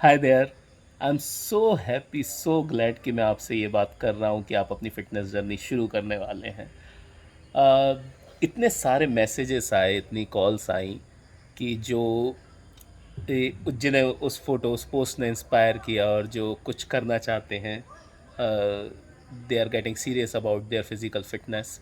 Hi there. I am so happy, so glad कि मैं आपसे ये बात कर रहा हूँ कि आप अपनी फ़िटनेस जर्नी शुरू करने वाले हैं। इतने सारे मैसेजेस आए, इतनी कॉल्स आई कि जो जिन्हें उस पोस्ट ने इंस्पायर किया और जो कुछ करना चाहते हैं, they are getting serious about their physical fitness.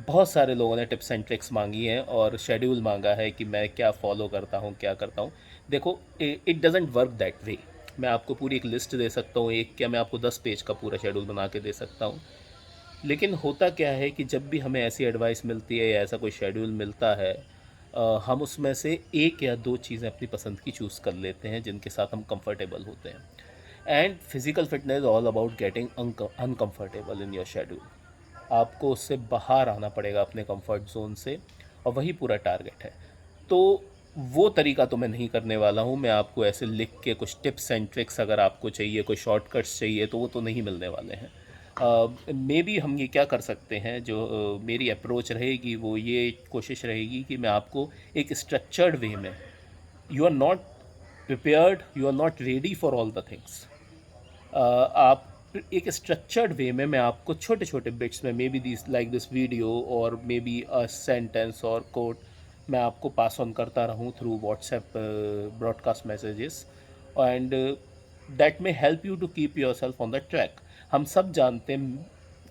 बहुत सारे लोगों ने टिप्स एंड ट्रिक्स मांगी हैं और शेड्यूल मांगा है कि मैं क्या फ़ॉलो करता हूँ, क्या करता हूँ। देखो, it doesn't work that way. मैं आपको पूरी एक लिस्ट दे सकता हूँ, एक क्या मैं आपको 10 पेज का पूरा शेड्यूल बना के दे सकता हूँ। लेकिन होता क्या है कि जब भी हमें ऐसी एडवाइस मिलती है या ऐसा कोई शेड्यूल मिलता है, हम उसमें से एक या दो चीज़ें अपनी पसंद की चूज़ कर लेते हैं जिनके साथ हम कंफर्टेबल होते हैं। And physical fitness all about getting uncomfortable in your schedule. आपको उससे बाहर आना पड़ेगा अपने कंफर्ट जोन से, और वही पूरा टारगेट है। तो वो तरीका तो मैं नहीं करने वाला हूँ। मैं आपको ऐसे लिख के कुछ टिप्स एंड ट्रिक्स अगर आपको चाहिए, कोई शॉर्टकट्स चाहिए, तो वो तो नहीं मिलने वाले हैं। मे बी हम ये क्या कर सकते हैं, जो मेरी अप्रोच रहेगी वो ये कोशिश रहेगी कि मैं आपको एक स्ट्रक्चर्ड वे में, you are not prepared, you are not ready for all the things, आप एक स्ट्रक्चर्ड वे में मैं आपको छोटे छोटे बिट्स में, maybe this like this video और मे बी अ सेंटेंस और कोट, मैं आपको पास ऑन करता रहूँ through WhatsApp broadcast messages, and that may help you to keep yourself on the track. हम सब जानते हैं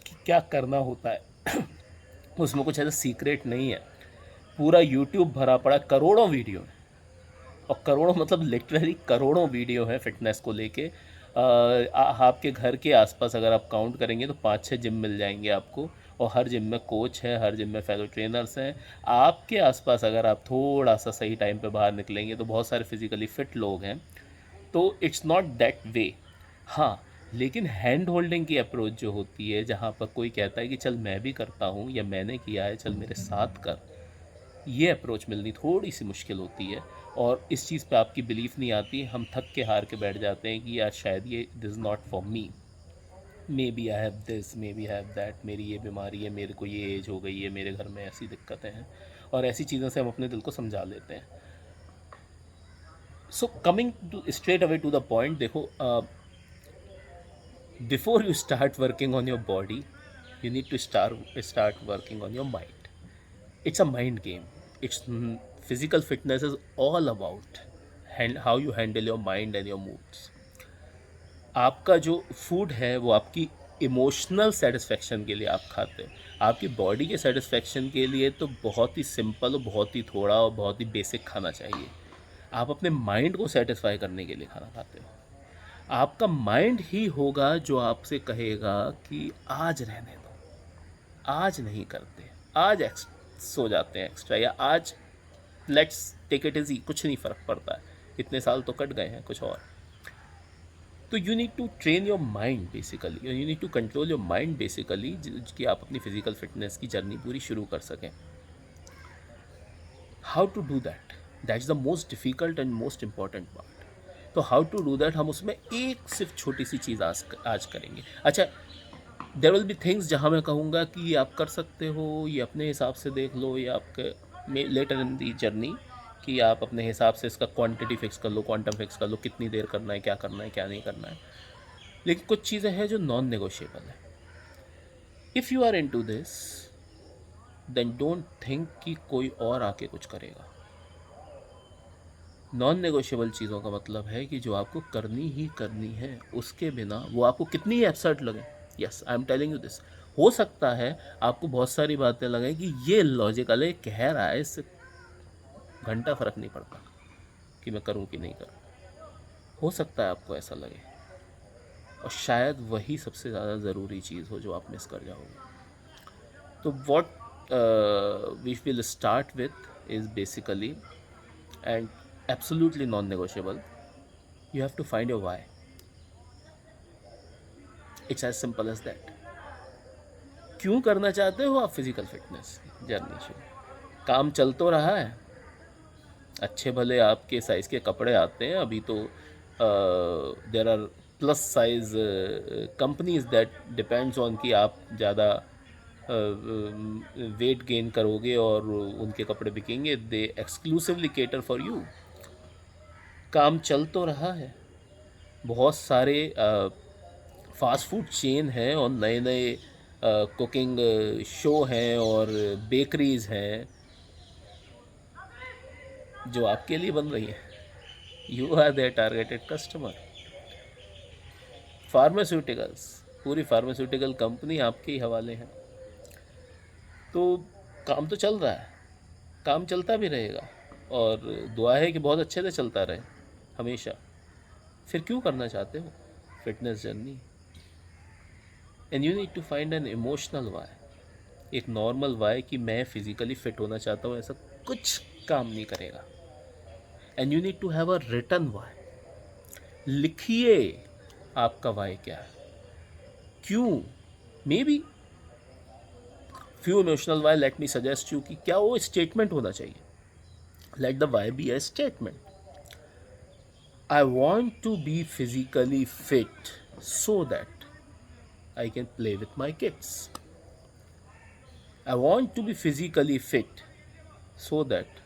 कि क्या करना होता है। उसमें कुछ ऐसा सीक्रेट नहीं है। पूरा यूट्यूब भरा पड़ा करोड़ों वीडियो है, और करोड़ों मतलब लिटरली करोड़ों वीडियो हैं फिटनेस को लेके। आपके घर के आसपास अगर आप काउंट करेंगे तो 5-6 जिम मिल जाएंगे आपको, और हर जिम में कोच है, हर जिम में फेलो ट्रेनर्स हैं। आपके आसपास अगर आप थोड़ा सा सही टाइम पे बाहर निकलेंगे तो बहुत सारे फिजिकली फ़िट लोग हैं। तो इट्स नॉट दैट वे। हाँ, लेकिन हैंड होल्डिंग की अप्रोच जो होती है, जहाँ पर कोई कहता है कि चल मैं भी करता हूँ या मैंने किया है, चल मेरे साथ कर, ये अप्रोच मिलनी थोड़ी सी मुश्किल होती है। और इस चीज़ पे आपकी बिलीफ नहीं आती, हम थक के हार के बैठ जाते हैं कि यार शायद ये this is not for me, maybe I have this, maybe have that, मेरी ये बीमारी है, मेरे को ये एज हो गई है, मेरे घर में ऐसी दिक्कतें हैं, और ऐसी चीज़ों से हम अपने दिल को समझा लेते हैं। So coming to straight away to the point, देखो, before you start working on your body, you need to start working on your mind. It's a mind game. It's physical fitness is all about how you handle your mind and your moods. आपका जो food है वो आपकी emotional satisfaction के लिए आप खाते हैं। आपकी बॉडी के सेटिस्फेक्शन के लिए तो बहुत ही सिंपल और बहुत ही थोड़ा और बहुत ही बेसिक खाना चाहिए। आप अपने माइंड को सेटिस्फाई करने के लिए खाना खाते हो। आपका माइंड ही होगा जो आपसे कहेगा कि आज रहने दो, आज नहीं करते, आज सो जाते हैं एक्स्ट्रा, या आज लेट्स टेक इट इजी, कुछ नहीं फ़र्क पड़ता है, इतने साल तो कट गए हैं, कुछ और। तो you need to train your mind basically, you need to control your mind basically, कि आप अपनी फिजिकल फिटनेस की जर्नी पूरी शुरू कर सकें। How to do that, that is the most difficult and most important part. तो हाउ टू डू दैट, हम उसमें एक सिर्फ छोटी सी चीज़ आज करेंगे। अच्छा, देर विल बी थिंग्स जहाँ मैं कहूँगा कि ये आप कर सकते हो, ये अपने हिसाब से देख लो, या आपके लेटर इन दी जर्नी कि आप अपने हिसाब से इसका क्वांटिटी फिक्स कर लो, क्वांटम फिक्स कर लो, कितनी देर करना है, क्या करना है, क्या नहीं करना है। लेकिन कुछ चीज़ें हैं जो नॉन नेगोशिएबल है। If you are into this, then don't think कि कोई और आके कुछ करेगा। नॉन नेगोशिएबल चीज़ों का मतलब है कि जो आपको करनी ही करनी है, उसके बिना वो आपको कितनी ही एब्सर्ड लगे। Yes, I am telling you this. हो सकता है आपको बहुत सारी बातें लगें कि ये लॉजिकल है, कह रहा है, इससे घंटा फ़र्क नहीं पड़ता कि मैं करूँ कि नहीं करूँ। हो सकता है आपको ऐसा लगे, और शायद वही सबसे ज़्यादा ज़रूरी चीज़ हो जो आप मिस कर जाओगे। तो what we will start with is basically and absolutely non negotiable, you have to find your why. It's as simple as that. क्यों करना चाहते हो आप फिजिकल फिटनेस जर्नी शुरू? काम चल तो रहा है, अच्छे भले आपके साइज़ के कपड़े आते हैं अभी तो। There are plus size companies that depends on कि आप ज़्यादा वेट गेन करोगे और उनके कपड़े बिकेंगे, they exclusively cater for you. काम चल तो रहा है, बहुत सारे फास्ट फूड चेन हैं और नए नए कुकिंग शो हैं और बेकरीज़ हैं जो आपके लिए बन रही हैं। You are their targeted customer. Pharmaceuticals, पूरी फार्मास्यूटिकल कंपनी आपके ही हवाले हैं। तो काम तो चल रहा है, काम चलता भी रहेगा और दुआ है कि बहुत अच्छे से चलता रहे हमेशा। फिर क्यों करना चाहते हो fitness journey? And you need to find an emotional why. एक नॉर्मल वाई कि मैं फिजिकली फिट होना चाहता हूँ, ऐसा कुछ काम नहीं करेगा। And you need to have a written why. लिखिए आपका वाई क्या है, क्यों। Maybe few emotional why, let me suggest you कि क्या वो स्टेटमेंट होना चाहिए। Let the why be a statement. I want to be physically fit so that I can play with my kids. I want to be physically fit so that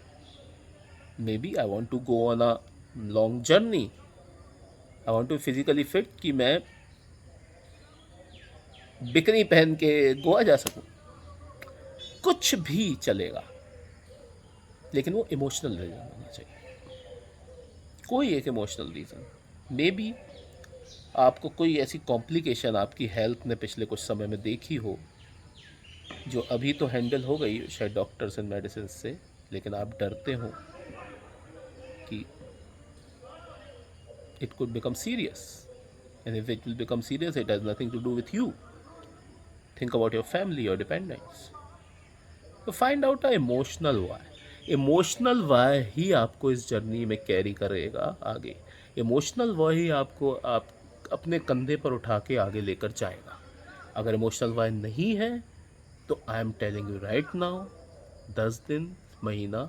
maybe I want to go on a long journey. I want to be physically fit कि मैं bikini पहन के गोवा जा सकूं। कुछ भी चलेगा, लेकिन वो इमोशनल रीज़न होना चाहिए। कोई एक इमोशनल रीज़न। मे बी आपको कोई ऐसी कॉम्प्लिकेशन आपकी हेल्थ ने पिछले कुछ समय में देखी हो जो अभी तो हैंडल हो गई शायद डॉक्टर्स एंड मेडिसिन से, लेकिन आप डरते हो कि it could become serious, and if it will become serious it has nothing to do with you. Think about your family, your dependents. So find out a emotional why. Emotional why he आपको इस journey में carry करेगा आगे। Emotional why he आपको आप अपने कंधे पर उठा के आगे लेकर जाएगा। अगर इमोशनल वाई नहीं है तो I am telling you right now, 10 दिन, महीना,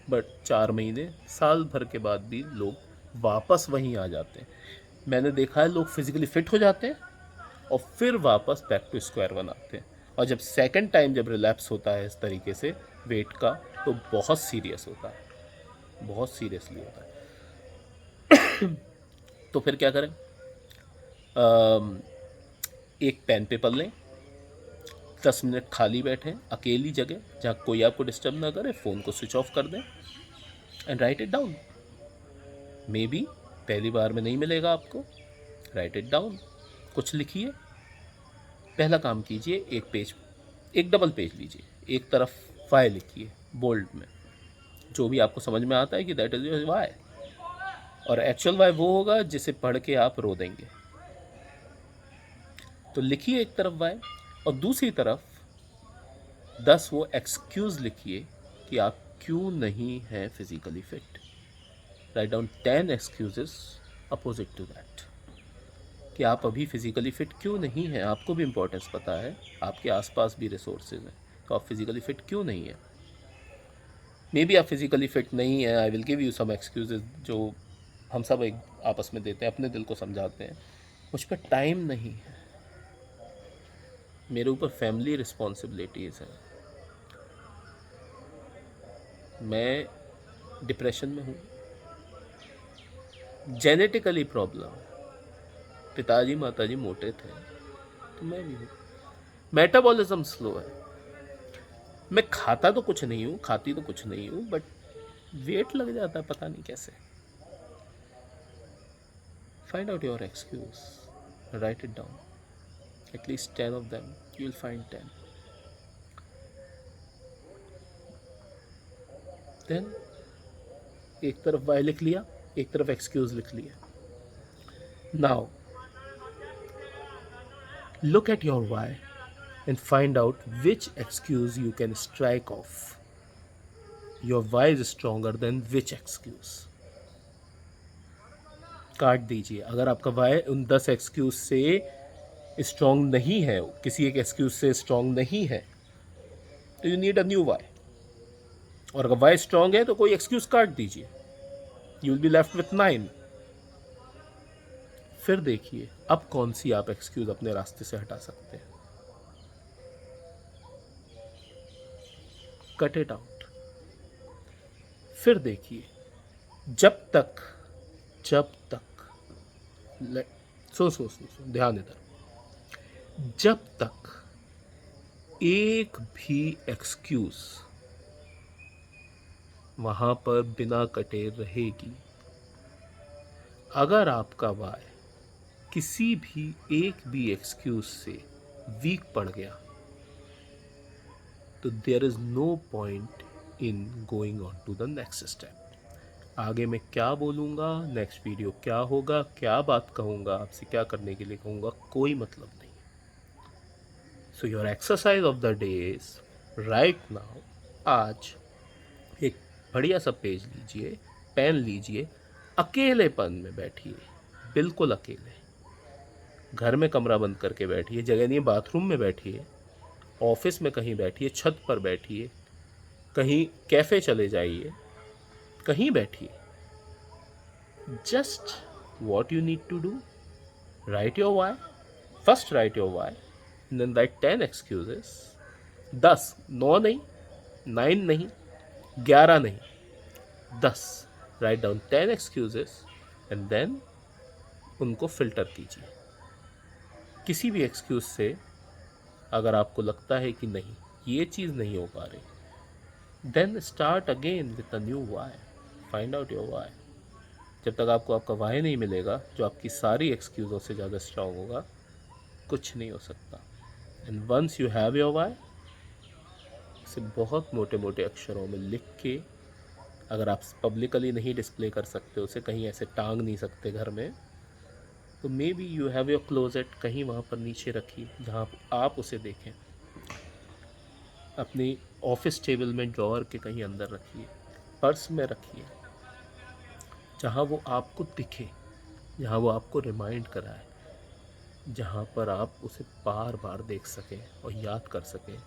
बट 4 महीने, साल भर के बाद भी लोग वापस वहीं आ जाते हैं। मैंने देखा है लोग फिजिकली फिट हो जाते हैं और फिर वापस बैक टू स्क्वायर वन आते हैं। और जब सेकंड टाइम जब रिलैप्स होता है इस तरीके से वेट का, तो बहुत सीरियस होता है, बहुत सीरियसली होता है। तो फिर क्या करें? एक पेन पेपर लें, 10 मिनट खाली बैठें अकेली जगह जहाँ कोई आपको डिस्टर्ब ना करे, फ़ोन को स्विच ऑफ कर दें and right it down. May be पहली बार में नहीं मिलेगा आपको, राइट इट डाउन। कुछ लिखिए, पहला काम कीजिए, एक पेज, एक डबल पेज लीजिए, एक तरफ वाई लिखिए बोल्ड में, जो भी आपको समझ में आता है कि दैट इज योर वाई। और एक्चुअल वाई वो होगा जिसे पढ़ के आप रो देंगे। तो लिखिए एक तरफ वाई और दूसरी तरफ 10 वो एक्सक्यूज़ लिखिए कि आप क्यों नहीं हैं physically fit. Write down 10 excuses opposite to that कि आप अभी फिजिकली फिट क्यों नहीं हैं। आपको भी इम्पोर्टेंस पता है, आपके आसपास भी रिसोर्सेज हैं, तो आप फिजिकली फिट क्यों नहीं हैं। मे बी आप फिजिकली फिट नहीं हैं, I will give you some excuses जो हम सब एक आपस में देते हैं, अपने दिल को समझाते हैं। मुझ पर टाइम नहीं है, मेरे ऊपर फैमिली रिस्पॉन्सिबिलिटीज़ हैं, मैं डिप्रेशन में हूँ, जेनेटिकली प्रॉब्लम, पिताजी माताजी मोटे थे तो मैं भी हूँ, मेटाबॉलिज्म स्लो है, मैं खाता तो कुछ नहीं हूँ, खाती तो कुछ नहीं हूँ, बट वेट लग जाता है पता नहीं कैसे। Find out your excuse, write it down, at least 10 of them, you will find 10। Then एक तरफ वाई लिख लिया, एक तरफ एक्सक्यूज लिख लिया। Now look at your why and find out which excuse you can strike off. Your why is stronger than which excuse. काट दीजिए। अगर आपका वाई उन 10 एक्सक्यूज से स्ट्रॉन्ग नहीं है, किसी एक एक्सक्यूज से स्ट्रॉन्ग नहीं है, तो you need a new why. और अगर वाई स्ट्रॉन्ग है तो कोई एक्सक्यूज काट दीजिए, you will be left with 9। फिर देखिए अब कौन सी आप एक्सक्यूज अपने रास्ते से हटा सकते हैं। Cut it out. फिर देखिए, जब तक जब तक सो ध्यान इधर, जब तक एक भी एक्सक्यूज वहां पर बिना कटे रहेगी, अगर आपका वाई किसी भी एक भी एक्सक्यूज से वीक पड़ गया, तो there is no point in going on to the next step. आगे मैं क्या बोलूँगा, नेक्स्ट वीडियो क्या होगा, क्या बात कहूँगा, आपसे क्या करने के लिए कहूँगा, कोई मतलब नहीं। So your exercise of the day is right now, आज एक बढ़िया सा पेज लीजिए, पेन लीजिए, अकेलेपन में बैठिए, बिल्कुल अकेले, घर में कमरा बंद करके बैठिए, जगह नहीं बाथरूम में बैठिए, ऑफिस में कहीं बैठिए, छत पर बैठिए, कहीं कैफ़े चले जाइए, कहीं बैठिए। Just what you need to do, write your why, first write your why, then write 10 excuses, 10, 9 नहीं, 9 नहीं, 11 नहीं, 10, write down 10 excuses and then उनको फिल्टर कीजिए। किसी भी एक्सक्यूज से अगर आपको लगता है कि नहीं ये चीज़ नहीं हो पा रही, then start again with a new why, find out your why. जब तक आपको आपका वाई नहीं मिलेगा जो आपकी सारी एक्सक्यूज़ों से ज़्यादा स्ट्रांग होगा, कुछ नहीं हो सकता। And once you have your why, इसे बहुत मोटे मोटे अक्षरों में लिख के, अगर आप पब्लिकली नहीं डिस्प्ले कर सकते, उसे कहीं ऐसे टांग नहीं सकते घर में, तो may be you have your closet, कहीं वहाँ पर नीचे रखिए जहाँ आप उसे देखें, अपनी ऑफिस टेबल में ड्रॉअर के कहीं अंदर रखिए, पर्स में रखिए, जहाँ वो आपको दिखे, जहाँ वो आपको रिमाइंड कराए, जहाँ पर आप उसे बार बार देख सकें और याद कर सकें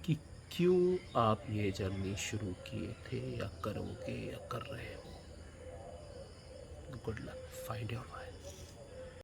कि क्यों आप ये जर्नी शुरू किए थे या करोगे या कर रहे हो। Good luck, find your Y.